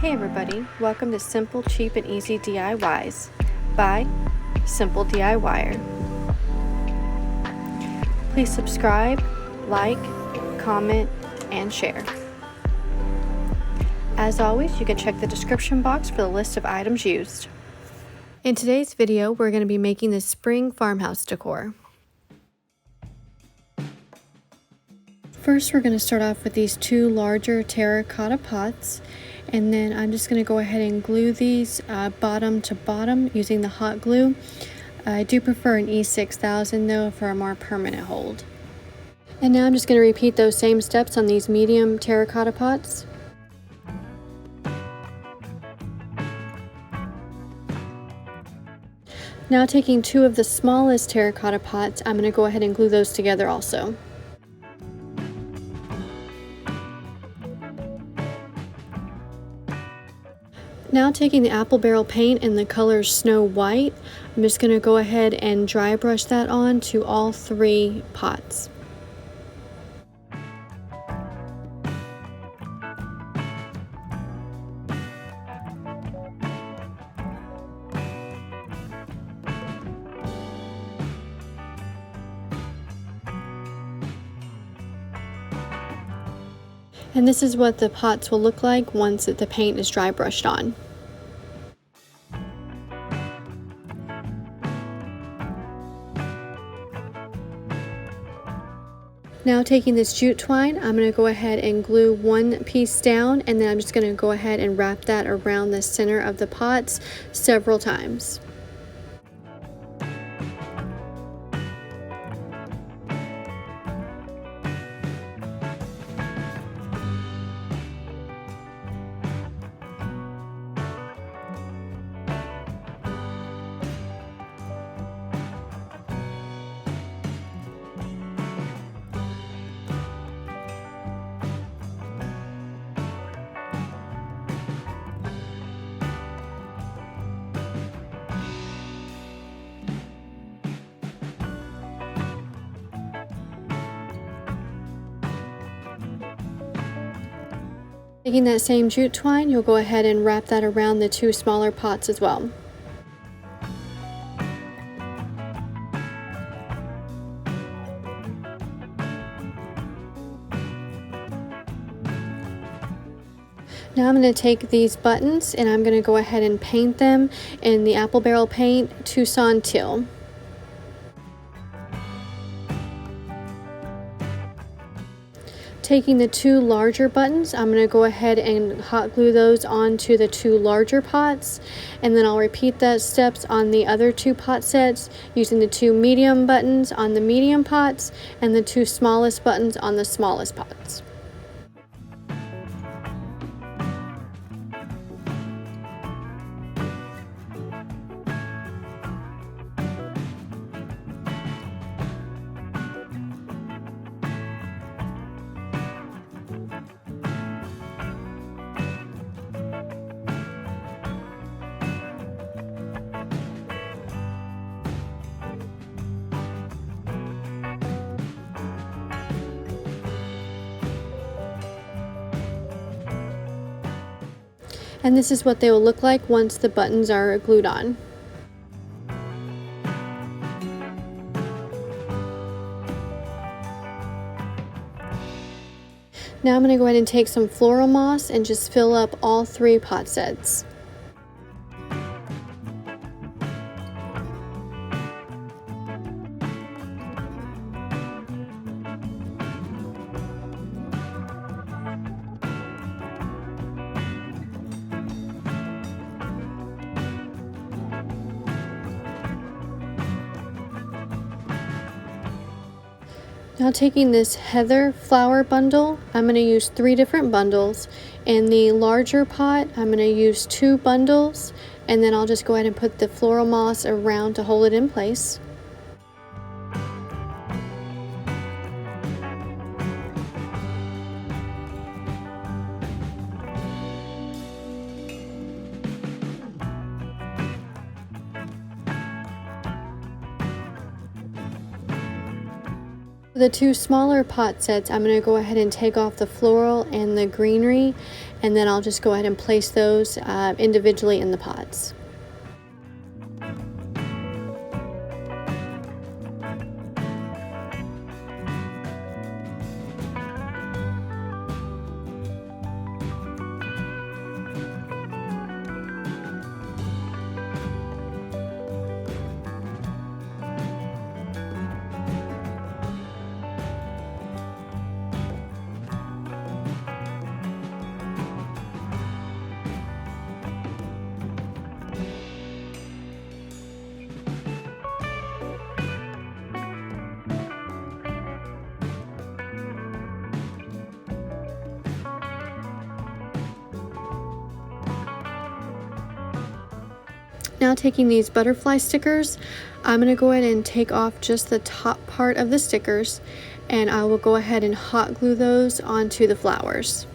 Hey everybody, welcome to Simple, Cheap, and Easy DIYs by Simple DIYer. Please subscribe, like, comment, and share. As always, you can check the description box for the list of items used. In today's video, we're going to be making this spring farmhouse decor. First, we're going to start off with these two larger terracotta pots, and then I'm just going to go ahead and glue these bottom to bottom using the hot glue. I do prefer an E6000 though for a more permanent hold. And now I'm just going to repeat those same steps on these medium terracotta pots. Now taking two of the smallest terracotta pots, I'm going to go ahead and glue those together also. Now taking the apple barrel paint in the color Snow White, I'm just going to go ahead and dry brush that on to all three pots. And this is what the pots will look like once the paint is dry brushed on. Now taking this jute twine, I'm going to go ahead and glue one piece down, and then I'm just going to go ahead and wrap that around the center of the pots several times. Taking that same jute twine, you'll go ahead and wrap that around the two smaller pots as well. Now I'm going to take these buttons and I'm going to go ahead and paint them in the apple barrel paint Tucson Teal. Taking the two larger buttons, I'm going to go ahead and hot glue those onto the two larger pots, and then I'll repeat that steps on the other two pot sets using the two medium buttons on the medium pots and the two smallest buttons on the smallest pots. And this is what they will look like once the buttons are glued on. Now I'm going to go ahead and take some floral moss and just fill up all three pot sets. Now taking this heather flower bundle, I'm going to use 3 different bundles. In the larger pot, I'm going to use 2 bundles, and then I'll just go ahead and put the floral moss around to hold it in place. The two smaller pot sets, I'm going to go ahead and take off the floral and the greenery, and then I'll just go ahead and place those individually in the pots. Now taking these butterfly stickers, I'm going to go ahead and take off just the top part of the stickers, and I will go ahead and hot glue those onto the flowers.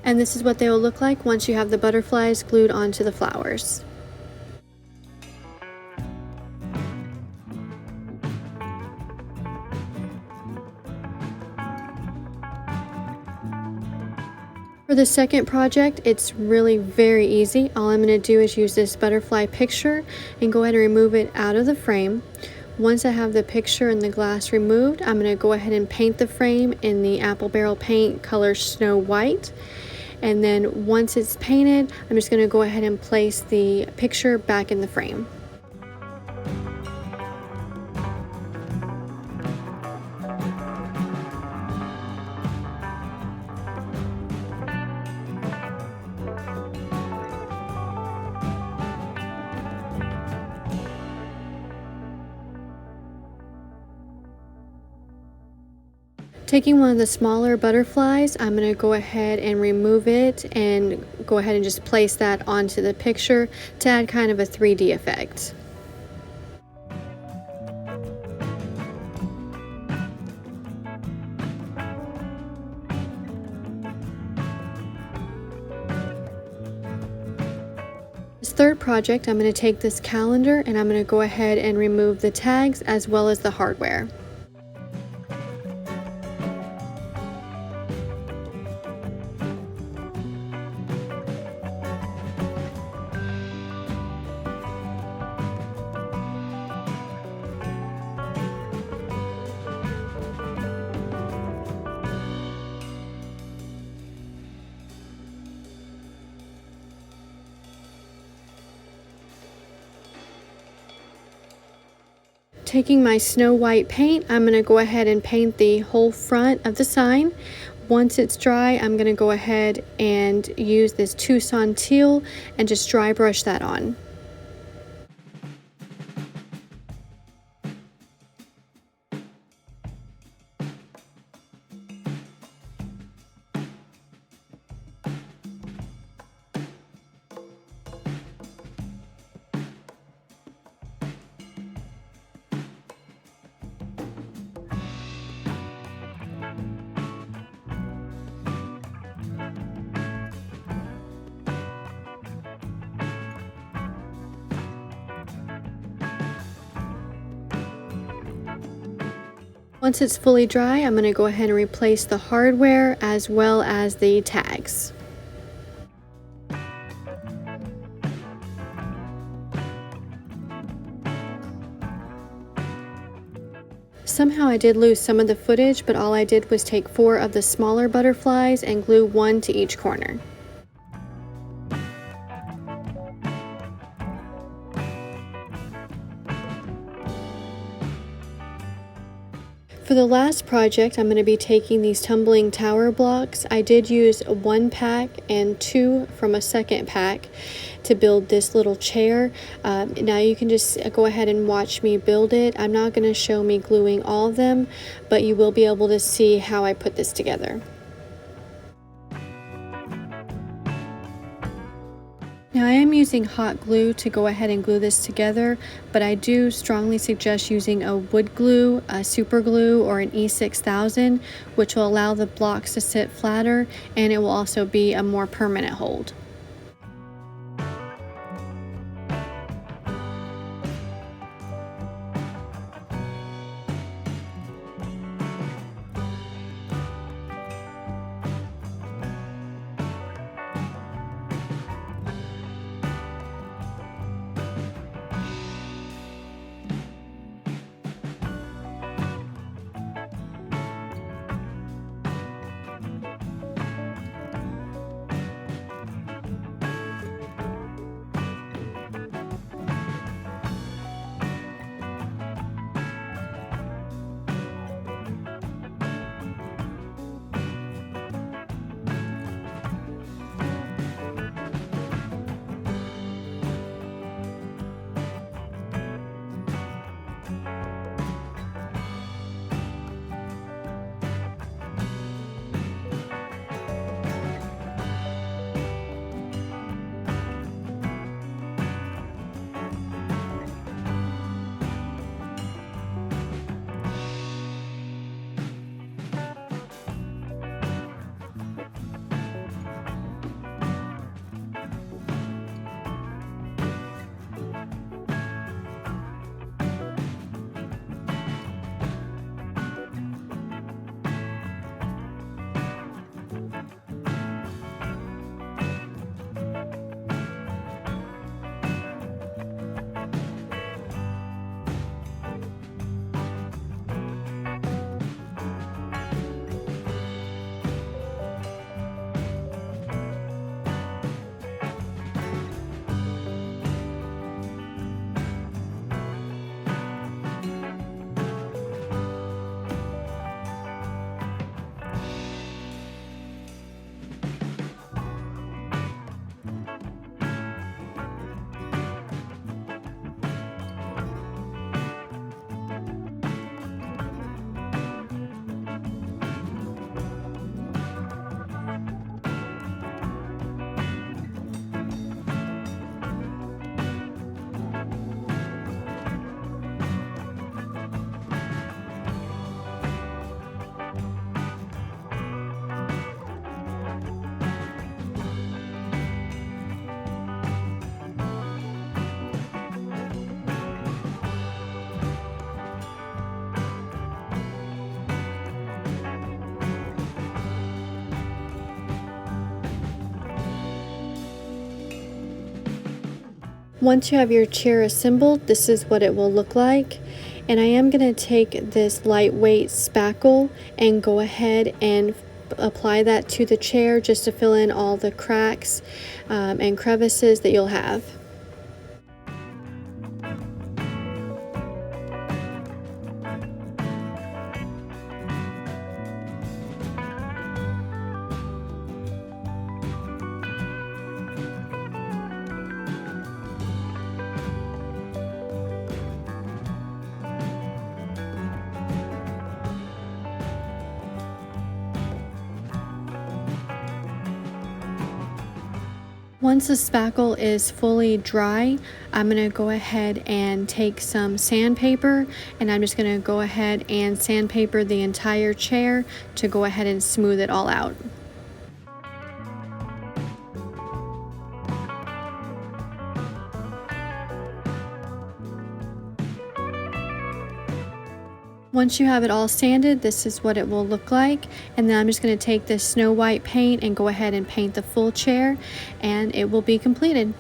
And this is what they will look like once you have the butterflies glued onto the flowers. For the second project, it's really very easy. All I'm going to do is use this butterfly picture and go ahead and remove it out of the frame. Once I have the picture and the glass removed, I'm going to go ahead and paint the frame in the apple barrel paint color Snow White. And then once it's painted, I'm just going to go ahead and place the picture back in the frame. Taking one of the smaller butterflies, I'm going to go ahead and remove it and go ahead and just place that onto the picture to add kind of a 3D effect. This third project, I'm going to take this calendar and I'm going to go ahead and remove the tags as well as the hardware. Taking my Snow White paint, I'm going to go ahead and paint the whole front of the sign. Once it's dry, I'm going to go ahead and use this Tucson teal and just dry brush that on. Once it's fully dry, I'm going to go ahead and replace the hardware as well as the tags. Somehow I did lose some of the footage, but all I did was take 4 of the smaller butterflies and glue 1 to each corner. For the last project, I'm going to be taking these tumbling tower blocks. I did use 1 pack and 2 from a second pack to build this little chair. Now you can just go ahead and watch me build it. I'm not going to show me gluing all of them, but you will be able to see how I put this together. Now I am using hot glue to go ahead and glue this together, but I do strongly suggest using a wood glue, a super glue, or an E6000, which will allow the blocks to sit flatter, and it will also be a more permanent hold. Once you have your chair assembled, this is what it will look like. And I am going to take this lightweight spackle and go ahead and apply that to the chair just to fill in all the cracks and crevices that you'll have. Once the spackle is fully dry, I'm going to go ahead and take some sandpaper, and I'm just going to go ahead and sandpaper the entire chair to go ahead and smooth it all out. Once you have it all sanded, this is what it will look like. And then I'm just going to take this snow white paint and go ahead and paint the full chair, and it will be completed.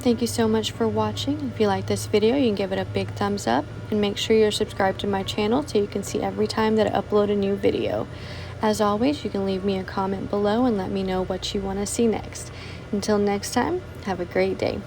Thank you so much for watching. If you like this video, you can give it a big thumbs up and make sure you're subscribed to my channel so you can see every time that I upload a new video. As always, you can leave me a comment below and let me know what you want to see next. Until next time, have a great day.